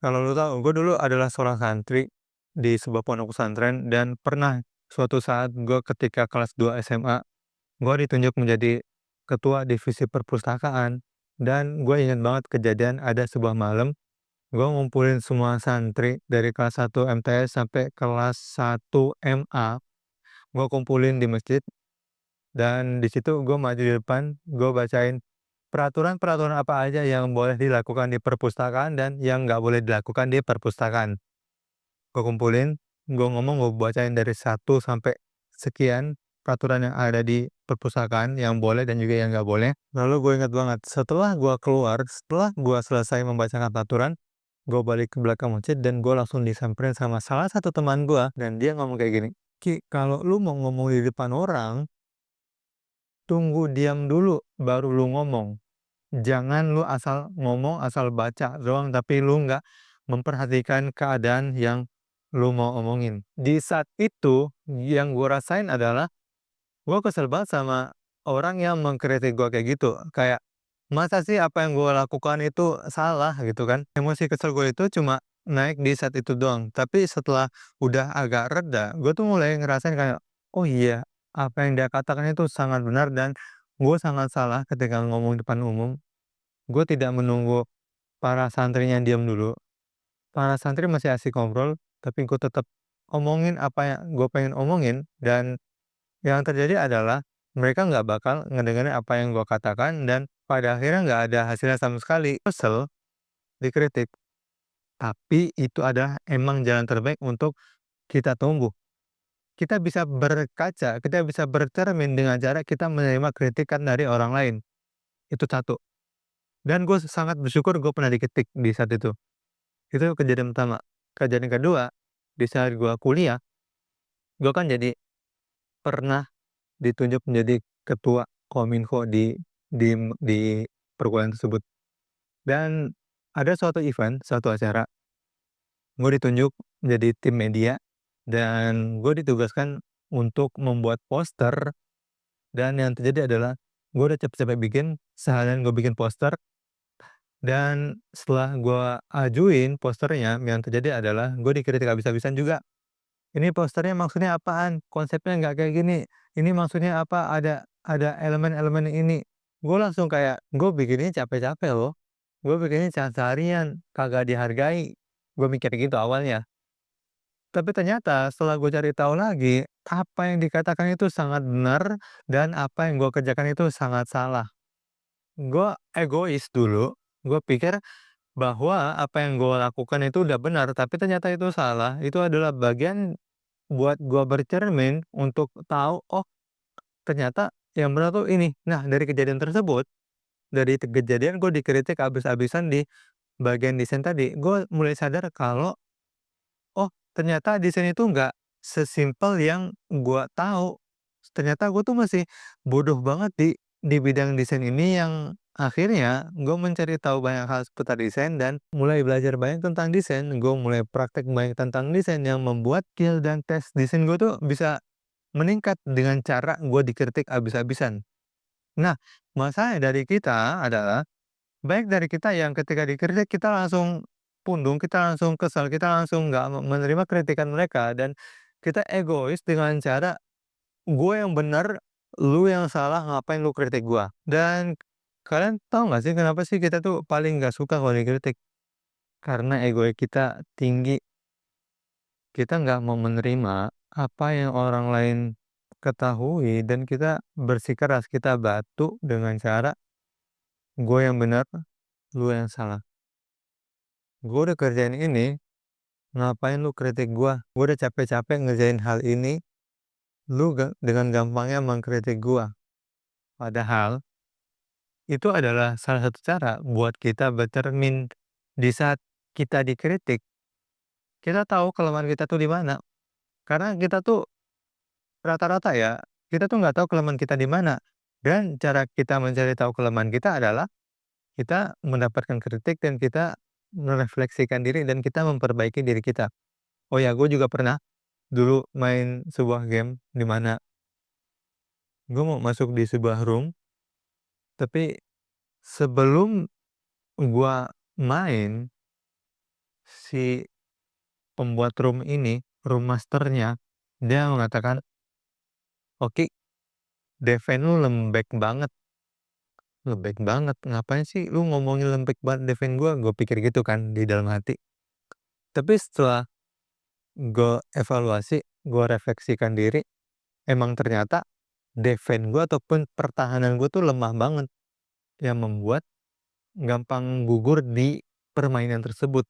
Kalau lu tahu, gue dulu adalah seorang santri di sebuah pondok pesantren dan pernah suatu saat gue ketika kelas 2 SMA, gue ditunjuk menjadi ketua divisi perpustakaan dan gue ingat banget kejadian ada sebuah malam, gue ngumpulin semua santri dari kelas 1 MTS sampai kelas 1 MA, gue kumpulin di masjid dan di situ gue maju di depan, gue bacain peraturan-peraturan apa aja yang boleh dilakukan di perpustakaan dan yang nggak boleh dilakukan di perpustakaan. Gue kumpulin, gue ngomong, gue bacain dari satu sampai sekian peraturan yang ada di perpustakaan yang boleh dan juga yang nggak boleh. Lalu gue ingat banget, setelah gue keluar, setelah gue selesai membacakan peraturan, gue balik ke belakang masjid dan gue langsung disamperin sama salah satu teman gue dan dia ngomong kayak gini, "Ki, kalau lu mau ngomong di depan orang, tunggu diam dulu baru lu ngomong. Jangan lu asal ngomong, asal baca doang, tapi lu nggak memperhatikan keadaan yang lu mau omongin." Di saat itu, yang gue rasain adalah, gue kesel banget sama orang yang mengkritik gue kayak gitu. Kayak, masa sih apa yang gue lakukan itu salah gitu kan. Emosi kesel gue itu cuma naik di saat itu doang. Tapi setelah udah agak reda, gue tuh mulai ngerasain kayak, oh iya, apa yang dia katakan itu sangat benar dan gue sangat salah ketika ngomong depan umum. Gue tidak menunggu para santrinya diam dulu. Para santri masih asik ngobrol, tapi gue tetap omongin apa yang gue pengen omongin dan yang terjadi adalah mereka nggak bakal ngedengerin apa yang gue katakan dan pada akhirnya nggak ada hasilnya sama sekali. Kesel, dikritik, tapi itu adalah emang jalan terbaik untuk kita tumbuh. Kita bisa berkaca, kita bisa bercermin dengan cara kita menerima kritikan dari orang lain. Itu satu. Dan gue sangat bersyukur gue pernah dikritik di saat itu. Itu kejadian pertama. Kejadian kedua, di saat gua kuliah, gua kan jadi pernah ditunjuk menjadi ketua kominfo di perguruan tersebut. Dan ada suatu event, suatu acara, gue ditunjuk menjadi tim media dan gue ditugaskan untuk membuat poster dan yang terjadi adalah gue udah capek-capek bikin, seharian gue bikin poster dan setelah gue ajuin posternya, yang terjadi adalah gue dikritik habis-habisan juga. Ini posternya maksudnya apaan? Konsepnya nggak kayak gini. Ini maksudnya apa? Ada elemen-elemen ini. Gue langsung kayak, gue bikinnya capek-capek loh. Gue bikinnya seharian, kagak dihargai. Gue mikir gitu awalnya. Tapi ternyata setelah gue cari tahu lagi, apa yang dikatakan itu sangat benar dan apa yang gue kerjakan itu sangat salah. Gue egois dulu. Gue pikir bahwa apa yang gue lakukan itu udah benar, tapi ternyata itu salah. Itu adalah bagian buat gua bercermin untuk tahu, oh ternyata yang benar tuh ini. Nah dari kejadian tersebut, dari kejadian gue dikritik habis-habisan di bagian desain tadi, gue mulai sadar kalau, oh ternyata desain itu nggak sesimpel yang gua tahu. Ternyata gue tuh masih bodoh banget di bidang desain ini yang akhirnya gue mencari tahu banyak hal seputar desain dan mulai belajar banyak tentang desain. Gue mulai praktek banyak tentang desain yang membuat skill dan tes desain gue tuh bisa meningkat dengan cara gue dikritik habis-habisan. Nah, masalahnya dari kita adalah, baik dari kita yang ketika dikritik kita langsung pundung, kita langsung kesal, kita langsung nggak menerima kritikan mereka dan kita egois dengan cara, "Gue yang benar, lu yang salah, ngapain lu kritik gua?" Dan kalian tahu nggak sih kenapa sih kita tuh paling nggak suka kalau dikritik? Karena ego kita tinggi. Kita nggak mau menerima apa yang orang lain ketahui dan kita bersikeras, kita batu dengan cara, "Gue yang benar, lu yang salah. Gue udah kerjain ini, ngapain lu kritik gua? Gue udah capek-capek ngerjain hal ini, lu dengan gampangnya mengkritik gua." Padahal itu adalah salah satu cara buat kita bercermin. Di saat kita dikritik, kita tahu kelemahan kita tuh di mana. Karena kita tuh rata-rata ya, kita tuh nggak tahu kelemahan kita di mana. Dan cara kita mencari tahu kelemahan kita adalah kita mendapatkan kritik dan kita merefleksikan diri dan kita memperbaiki diri kita. Oh ya, gue juga pernah dulu main sebuah game di mana gue mau masuk di sebuah room, tapi sebelum gue main, si pembuat room ini, room masternya, dia mengatakan, "Oki, Deven lu lembek banget." Lembek banget, ngapain sih lu ngomongin lembek banget Deven gua? Gue pikir gitu kan di dalam hati. Tapi setelah gue evaluasi, gue refleksikan diri, emang ternyata Deven gue ataupun pertahanan gue tuh lemah banget, yang membuat gampang gugur di permainan tersebut.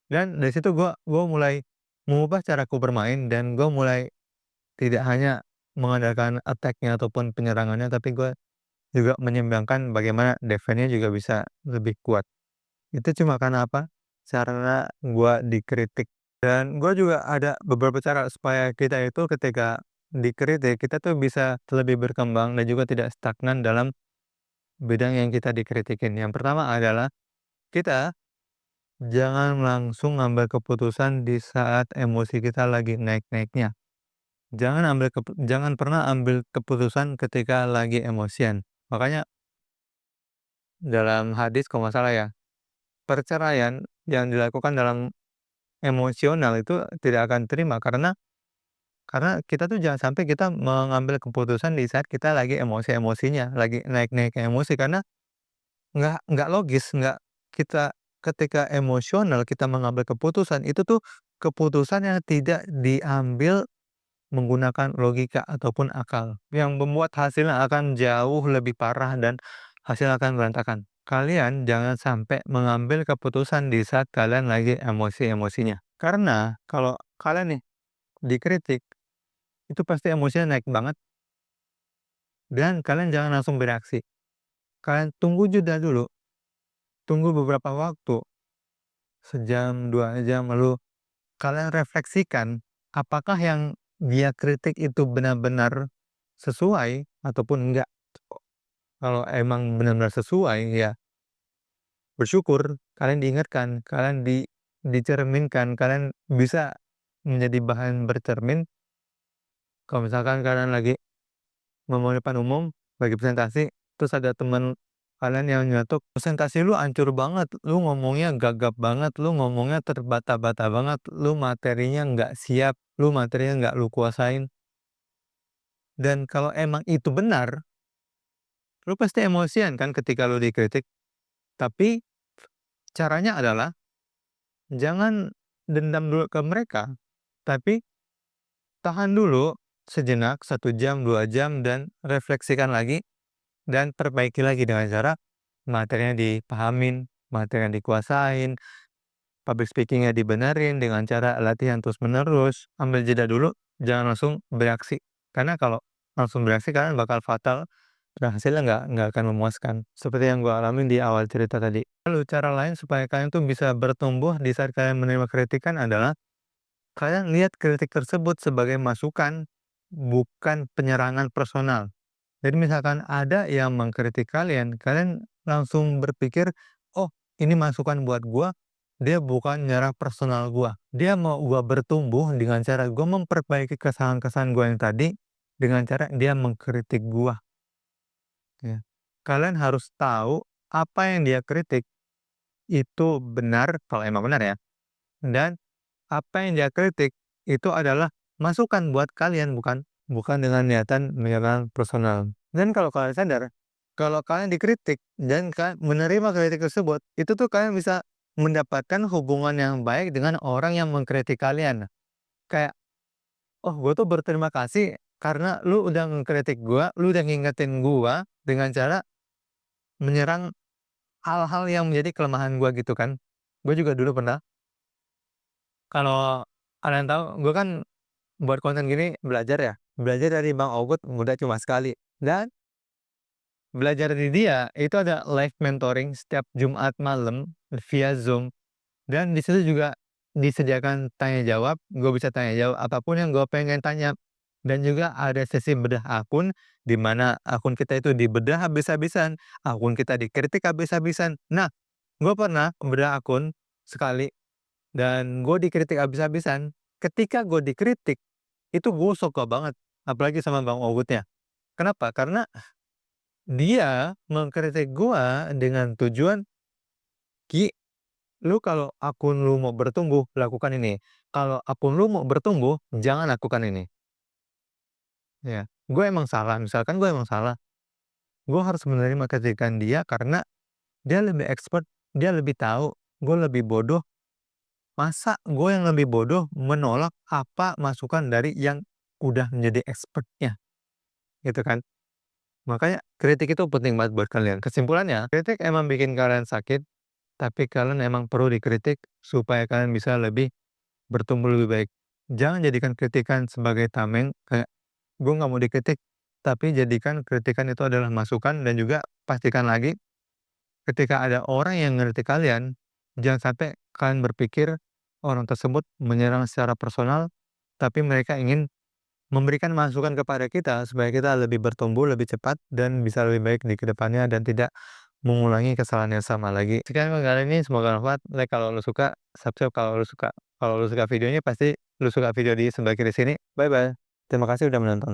Dan dari situ gue mulai mengubah caraku bermain dan gue mulai tidak hanya mengandalkan attack-nya ataupun penyerangannya, tapi gue juga menyeimbangkan bagaimana defense-nya juga bisa lebih kuat. Itu cuma karena apa? Karena gue dikritik. Dan gue juga ada beberapa cara supaya kita itu ketika dikritik, kita tuh bisa lebih berkembang dan juga tidak stagnan dalam bidang yang kita dikritikin. Yang pertama adalah kita jangan langsung ngambil keputusan di saat emosi kita lagi naik-naiknya. Jangan pernah ambil keputusan ketika lagi emosian. Makanya dalam hadis kalau nggak salah ya, perceraian yang dilakukan dalam emosional itu tidak akan terima karena kita tuh jangan sampai kita mengambil keputusan di saat kita lagi emosi-emosinya, lagi naik-naiknya emosi karena nggak logis, nggak kita ketika emosional kita mengambil keputusan itu tuh keputusan yang tidak diambil menggunakan logika ataupun akal, yang membuat hasilnya akan jauh lebih parah dan hasil akan berantakan. Kalian jangan sampai mengambil keputusan di saat kalian lagi emosi-emosinya. Karena kalau kalian nih dikritik, itu pasti emosinya naik banget dan kalian jangan langsung bereaksi. Kalian tunggu jeda dulu, tunggu beberapa waktu, sejam, 2 jam, lalu kalian refleksikan apakah yang dia kritik itu benar-benar sesuai ataupun enggak. Kalau emang benar-benar sesuai, ya bersyukur kalian diingatkan, kalian dicerminkan, kalian bisa menjadi bahan bercermin. Kalau misalkan kalian lagi ngomong depan umum, lagi presentasi, terus ada teman kalian yang nyatuk, "Presentasi lu hancur banget, lu ngomongnya gagap banget, lu ngomongnya terbata-bata banget, lu materinya nggak siap, lu materinya nggak lu kuasain." Dan kalau emang itu benar, lu pasti emosian kan ketika lu dikritik. Tapi caranya adalah jangan dendam dulu ke mereka, tapi tahan dulu sejenak, 1 jam, 2 jam, dan refleksikan lagi, dan perbaiki lagi dengan cara materinya dipahamin, materinya dikuasain, public speaking-nya dibenerin dengan cara latihan terus-menerus, ambil jeda dulu, jangan langsung bereaksi. Karena kalau langsung bereaksi kalian bakal fatal dan hasilnya nggak akan memuaskan. Seperti yang gue alamin di awal cerita tadi. Lalu cara lain supaya kalian tuh bisa bertumbuh di saat kalian menerima kritikan adalah kalian lihat kritik tersebut sebagai masukan, bukan penyerangan personal. Jadi misalkan ada yang mengkritik kalian, kalian langsung berpikir, "Oh, ini masukan buat gua, dia bukan nyerang personal gua. Dia mau gua bertumbuh dengan cara gua memperbaiki kesalahan-kesalahan gua yang tadi, dengan cara dia mengkritik gua." Ya. Kalian harus tahu apa yang dia kritik itu benar, kalau emang benar ya, dan apa yang dia kritik itu adalah masukan buat kalian, bukan dengan niatan menyerang personal. Dan kalau kalian sadar, kalau kalian dikritik dan kalian menerima kritik tersebut, itu tuh kalian bisa mendapatkan hubungan yang baik dengan orang yang mengkritik kalian. Kayak, "Oh, gue tuh berterima kasih karena lu udah ngekritik gue, lu udah ngingetin gue dengan cara menyerang hal-hal yang menjadi kelemahan gue," gitu kan. Gue juga dulu pernah, kalau kalian tahu, gue kan buat konten gini belajar ya, belajar dari Bang Ogut mudah cuma sekali. Dan belajar dari dia itu ada live mentoring setiap Jumat malam via Zoom, dan di situ juga disediakan tanya jawab, gue bisa tanya jawab apapun yang gue pengen tanya. Dan juga ada sesi bedah akun, di mana akun kita itu dibedah habis-habisan, akun kita dikritik habis-habisan. Nah, gue pernah bedah akun sekali dan gue dikritik habis-habisan. Ketika gue dikritik, itu gue suka banget, apalagi sama Bang Ogutnya. Kenapa? Karena dia mengkritik gua dengan tujuan, "Ki, Lu kalau akun lu mau bertumbuh, lakukan ini. Kalau akun lu mau bertumbuh, jangan lakukan ini. Ya, gue emang salah, misalkan gue emang salah, gue harus menerima kritikan dia karena dia lebih expert, dia lebih tahu, gue lebih bodoh. Masa gue yang lebih bodoh menolak apa masukan dari yang udah menjadi expertnya, gitu kan. Makanya kritik itu penting banget buat kalian. Kesimpulannya, kritik emang bikin kalian sakit, tapi kalian emang perlu dikritik supaya kalian bisa lebih bertumbuh lebih baik. Jangan jadikan kritikan sebagai tameng, kayak gue nggak mau dikritik, tapi jadikan kritikan itu adalah masukan dan juga pastikan lagi ketika ada orang yang ngerti kalian, jangan sampai kalian berpikir orang tersebut menyerang secara personal, tapi mereka ingin memberikan masukan kepada kita supaya kita lebih bertumbuh lebih cepat dan bisa lebih baik di kedepannya dan tidak mengulangi kesalahan yang sama lagi. Sekian kali ini semoga bermanfaat. Like kalau lu suka, subscribe kalau lu suka. Kalau lu suka videonya pasti lu suka video di sebelah kiri sini. Bye bye. Terima kasih udah menonton.